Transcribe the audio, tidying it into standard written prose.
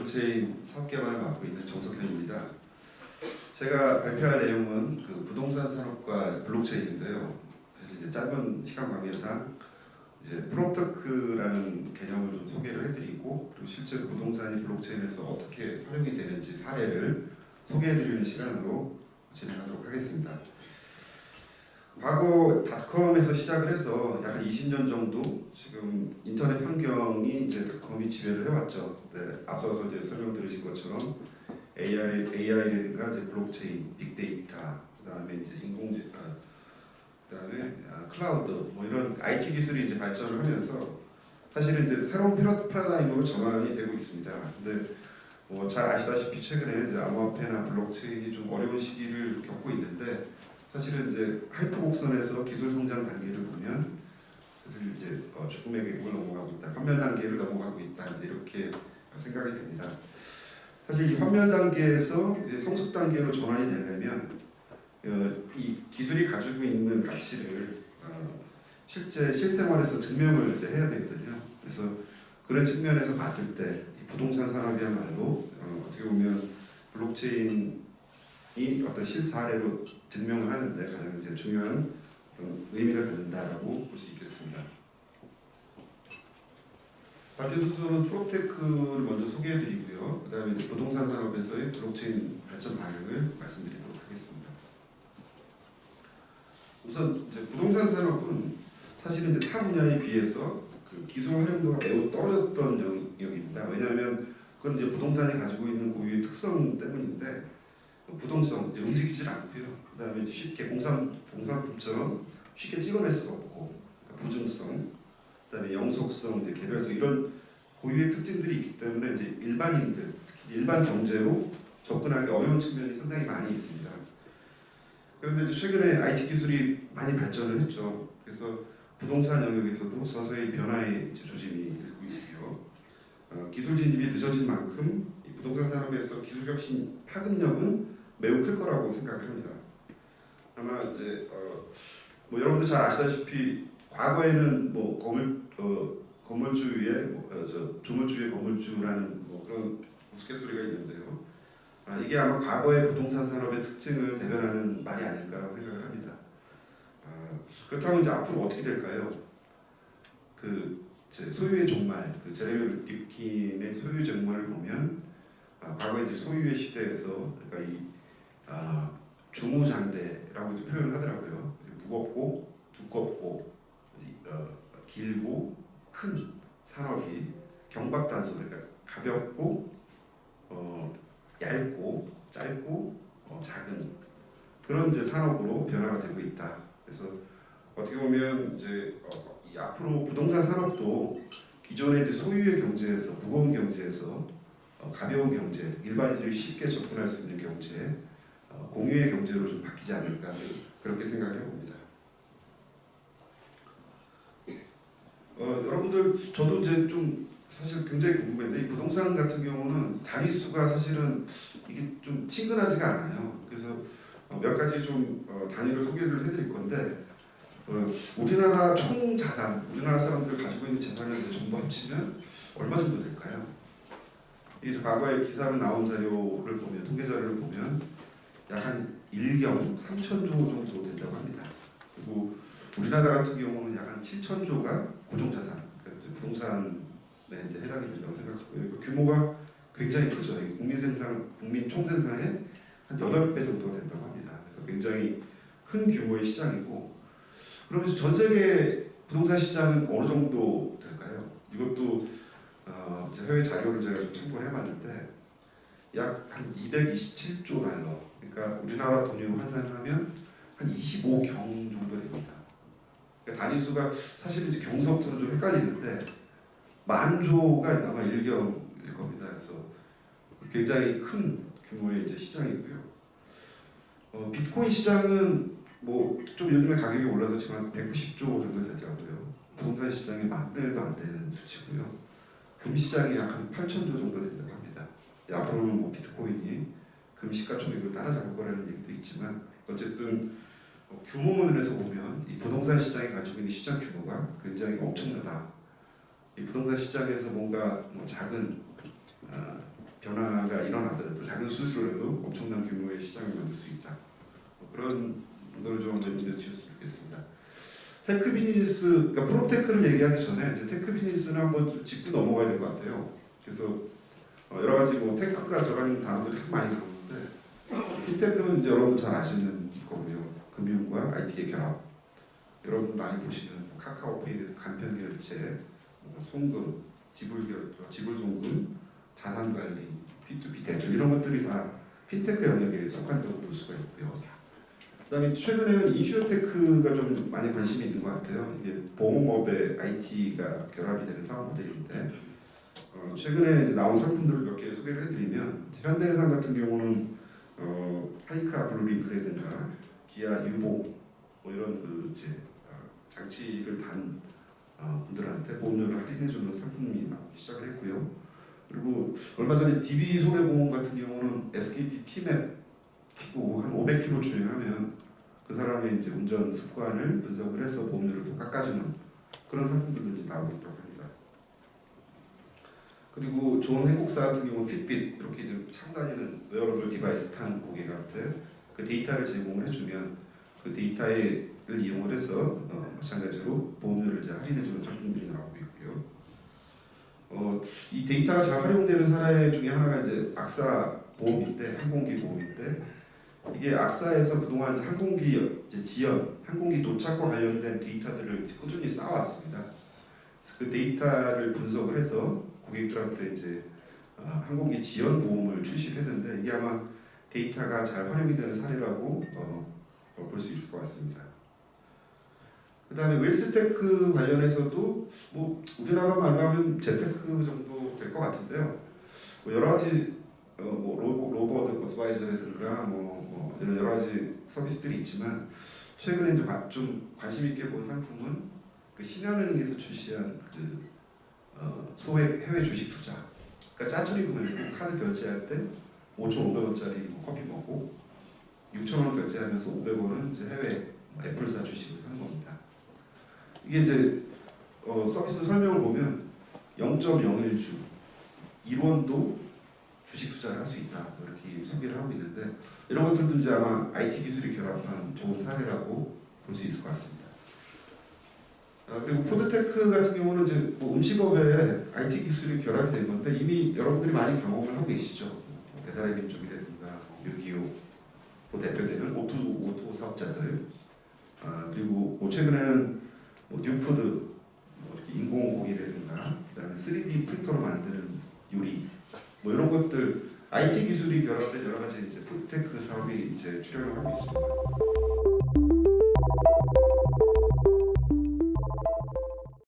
블록체인 사업 개발을 맡고 있는 정석현입니다. 제가 발표할 내용은 그 부동산 산업과 블록체인인데요. 사실 이제 짧은 시간 관계상 이제 프로토크라는 개념을 좀 소개를 해드리고, 그리고 실제로 부동산이 블록체인에서 어떻게 활용이 되는지 사례를 소개해드리는 시간으로 진행하도록 하겠습니다. 과거 닷컴에서 시작을 해서 약 20년 정도 지금 인터넷 환경이 이제 닷컴이 지배를 해왔죠. 네, 앞서서 이제 설명 들으신 것처럼 AI라든가 이제 블록체인, 빅데이터, 그다음에 이제 그다음에 클라우드, 뭐 이런 IT 기술이 이제 발전을 하면서 사실은 이제 새로운 패러다임으로 전환이 되고 있습니다. 근데 뭐 잘 아시다시피 최근에 이제 암호화폐나 블록체인이 좀 어려운 시기를 겪고 있는데, 사실은 이제 하이퍼 곡선에서 기술 성장 단계를 보면 사실 이제 죽음의 궤국을 넘어가고 있다, 환멸 단계를 넘어가고 있다, 이제 이렇게 생각이 됩니다. 사실 이 환멸 단계에서 이제 성숙 단계로 전환이 되려면 이 기술이 가지고 있는 가치를 실제 실생활에서 증명을 이제 해야 되거든요. 그래서 그런 측면에서 봤을 때 이 부동산 산업이야말로 어떻게 보면 블록체인이 어떤 실사례로 증명을 하는데 가장 이제 중요한 어떤 의미를 갖는다라고 볼 수 있겠습니다. 발표 순서는 프로테크를 먼저 소개해드리고요. 그 다음에 부동산 산업에서의 블록체인 발전 방향을 말씀드리도록 하겠습니다. 우선 이제 부동산 산업은 사실은 이제 타 분야에 비해서 그 기술 활용도가 매우 떨어졌던 영역입니다. 왜냐하면 그건 이제 부동산이 가지고 있는 고유의 특성 때문인데, 부동성, 이제 움직이질 않고요. 그 다음에 쉽게 공산품처럼 쉽게 찍어낼 수가 없고, 그러니까 부중성, 그 다음에 영속성, 이제 개별성, 이런 고유의 특징들이 있기 때문에 이제 일반인들, 특히 일반 경제로 접근하기 어려운 측면이 상당히 많이 있습니다. 그런데 이제 최근에 IT 기술이 많이 발전을 했죠. 그래서 부동산 영역에서도 서서히 변화의 이제 조짐이 일고 있고요. 기술 진입이 늦어진 만큼 이 부동산 산업에서 기술 혁신 파급력은 매우 클 거라고 생각을 합니다. 아마 이제 뭐 여러분들 잘 아시다시피 과거에는 뭐 건물주 위에 조물주 위에 건물주라는 뭐 그런 우스갯소리가 있는데요. 이게 아마 과거의 부동산 산업의 특징을 대변하는 말이 아닐까라고 생각을 합니다. 그렇다면 이제 앞으로 어떻게 될까요? 제 소유의 종말, 그 제레미 립킨의 소유의 종말을 보면 과거 이제 소유의 시대에서, 그러니까 이 주무장대라고 이제 표현을 하더라고요. 무겁고 두껍고 길고 큰 산업이 경박단수, 그러니까 가볍고 얇고 짧고 작은 그런 이제 산업으로 변화가 되고 있다. 그래서 어떻게 보면 이제 이 앞으로 부동산 산업도 기존의 이제 소유의 경제에서, 무거운 경제에서 가벼운 경제, 일반인들이 쉽게 접근할 수 있는 경제, 공유의 경제로 좀 바뀌지 않을까, 그렇게 생각을 해봅니다. 여러분들, 저도 이제 좀 사실 굉장히 궁금한데, 이 부동산 같은 경우는 단위 수가 사실은 이게 좀 친근하지가 않아요. 그래서 몇 가지 좀 단위를 소개를 해드릴 건데, 우리나라 총 자산, 우리나라 사람들 가지고 있는 재산을 이제 전부 합치면 얼마 정도 될까요? 이게 과거에 기사로 나온 자료를 보면, 통계 자료를 보면 약 한 1경 3천조 정도 된다고 합니다. 그리고 우리나라 같은 경우는 약 한 7천조가 고정자산, 그러니까 부동산에 이제 해당이 된다고 생각하고요. 그 규모가 굉장히 크죠. 국민 총생산의 한 8배 정도 된다고 합니다. 그러니까 굉장히 큰 규모의 시장이고, 그러면 전 세계 부동산 시장은 어느 정도 될까요? 이것도 해외 자료를 제가 좀 참고를 해봤는데 약 한 227조 달러, 그러니까 우리나라 돈으로 환산을 하면 한 25경 정도 됩니다. 그러니까 단위수가 사실 이제 경서부터는 좀 헷갈리는데 만조가 아마 1경일 겁니다. 그래서 굉장히 큰 규모의 이제 시장이고요. 비트코인 시장은 뭐 좀 요즘에 가격이 올라서 지금 190조 정도 되더라고요. 부동산 시장이 10,000분의 1도 안 되는 수치고요. 금 시장이 약 한 8천조 정도 된다고 합니다. 앞으로는 뭐 비트코인이 금 시가총액을 따라잡을 거라는 얘기도 있지만, 어쨌든 규모 면에서 보면 이 부동산 시장이 가지고 있는 시장 규모가 굉장히 엄청나다. 이 부동산 시장에서 뭔가 작은 변화가 일어나더라도 작은 수술을 해도 엄청난 규모의 시장을 만들 수 있다. 그런 걸 좀 염두에 주셨으면 좋겠습니다. 테크 비즈니스, 그러니까 프로테크를 얘기하기 전에 이제 테크 비즈니스는 한번 좀 짚고 넘어가야 될 것 같아요. 그래서 여러 가지 뭐 테크가 들어가는 단어들이 참 많이 들어오는데 핀테크는 이제 여러분 잘 아시는 거고요. 금융과 IT의 결합. 여러분 많이 보시는 카카오페이 간편 결제, 송금, 지불 송금, 자산 관리, P2P 대출 이런 것들이 다 핀테크 영역에 속한다고 볼 수가 있고요. 그다음에 최근에는 인슈어테크가 좀 많이 관심이 있는 것 같아요. 이게 보험업에 IT가 결합이 되는 사업 모델인데 최근에 이제 나온 상품들을 몇 개 소개를 해드리면 현대해상 같은 경우는 하이카 블루링크라든가 기아 유보 뭐 이런 그 이제 장치를 단 분들한테 보험료를 할인해주는 상품이 나오기 시작을 했고요. 그리고 얼마 전에 DB 손해보험 같은 경우는 SKT T맵 키고 한 500km 주행하면 그 사람의 이제 운전 습관을 분석을 해서 보험료를 또 깎아주는 그런 상품들도 이제 나오고 있다고 합니다. 그리고 좋은 행복사 같은 경우는 핏빛 이렇게 이제 차고 다니는 웨어러블 디바이스 탄 고객한테 그 데이터를 제공을 해주면 그 데이터를 이용을 해서 마찬가지로 보험료를 이제 할인해주는 상품들이 나오고 있고요. 이 데이터가 잘 활용되는 사례 중에 하나가 이제 악사 보험인데 항공기 보험인데 이게 악사에서 그동안 항공기 이제 지연, 항공기 도착과 관련된 데이터들을 꾸준히 쌓아왔습니다. 그 데이터를 분석을 해서 고객들한테 이제 항공기 지연 보험을 출시했는데 이게 아마 데이터가 잘 활용이 되는 사례라고 볼 수 있을 것 같습니다. 그다음에 웰스테크 관련해서도 뭐 우리나라 말하면 재테크 정도 될 것 같은데요. 뭐 여러 가지 뭐 로봇 어드바이저라든가 뭐 이런 여러 가지 서비스들이 있지만 최근에 이제 좀 관심 있게 본 상품은 그 신한은행에서 출시한 그 소액 해외 주식 투자. 그러니까 짜투리 금액으로 카드 결제할 때 5,500원짜리 뭐 커피 먹고 6,000원 결제하면서 500원은 이제 해외 애플사 주식을 사는 겁니다. 이게 이제 서비스 설명을 보면 0.01주 1원도 주식 투자를 할 수 있다 이렇게 소개를 하고 있는데 이런 것들도 이제 아마 IT 기술이 결합한 좋은 사례라고 볼 수 있을 것 같습니다. 그리고 푸드테크 같은 경우는 이제 뭐 음식업에 IT 기술이 결합이 된 건데 이미 여러분들이 많이 경험을 하고 계시죠. 배달의 민족이라든가 요기요 대표되는 오토 사업자들 그리고 뭐 최근에는 뭐 뉴푸드 뭐 이렇게 인공고기라든가 그다음에 3D 프린터로 만드는 요리 뭐 이런 것들 IT 기술이 결합된 여러 가지 이제 푸드테크 사업이 이제 출현을 하고 있습니다.